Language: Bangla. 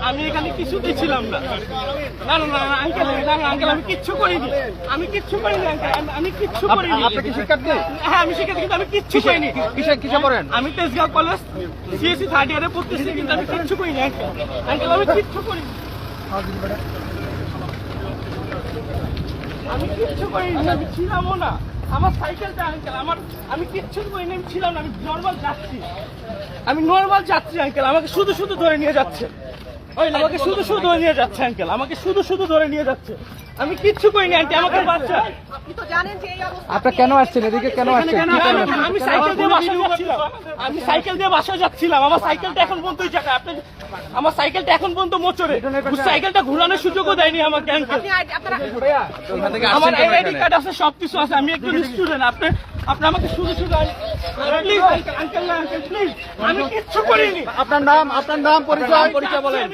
আমি এখানে কিছুতেই ছিলাম না। না না না আঙ্কেল, আঙ্কেল আমি কিচ্ছু করিনি, আমি কিচ্ছু করিনি আঙ্কেল, আমি কিচ্ছু করিনি। আপনি কি শিক্ষার্থী? হ্যাঁ আমি শিক্ষার্থী, কিন্তু আমি কিচ্ছু করিনি। কিসে পড়েন? আমি তেজগাঁও কলেজ সিএসসি থার্ড ইয়ারে পড়তেছি, কিন্তু আমি কিচ্ছু করিনি আঙ্কেল, আঙ্কেল আমি কিচ্ছু করিনি, আমি কিচ্ছু করিনি, আমি ছিলামও না। আমার সাইকেলটা আঙ্কেল, আমি কিচ্ছু করিনি, আমি ছিলাম না, আমি নর্মাল যাচ্ছি, আমি নর্মাল যাচ্ছি আঙ্কেল, আমাকে শুধু শুধু ধরে নিয়ে যাচ্ছে, আমাকে শুধু শুধু ধরে নিয়ে যাচ্ছে আঙ্কেল, আমাকে শুধু শুধু ধরে নিয়ে যাচ্ছে, আমি কিচ্ছু করিনি আন্টি, আমাকে বাচ্চা। আপনি কেন আসছেন এদিকে? কেন আসছেন? আমি সাইকেল দিয়ে বাসায় যাচ্ছিলাম, আমি সাইকেল দিয়ে বাসায় যাচ্ছিলাম, আমার সাইকেলটা এখন পর্যন্ত ওই জায়গায়, আপনি আমার সাইকেলটা এখন পর্যন্ত মোচরে, সাইকেলটা ঘোরানোর সুযোগও দেয়নি আমাকে আঙ্কেল। আমার আইডি কার্ড আছে, সবকিছু আছে, আমি একজন স্টুডেন্ট। আপনি আমাকে শুধু শুধু প্লিজ আঙ্কেল, আঙ্কেল প্লিজ, আমি কিচ্ছু করিনি। আপনার নাম পরিচয় বলেন।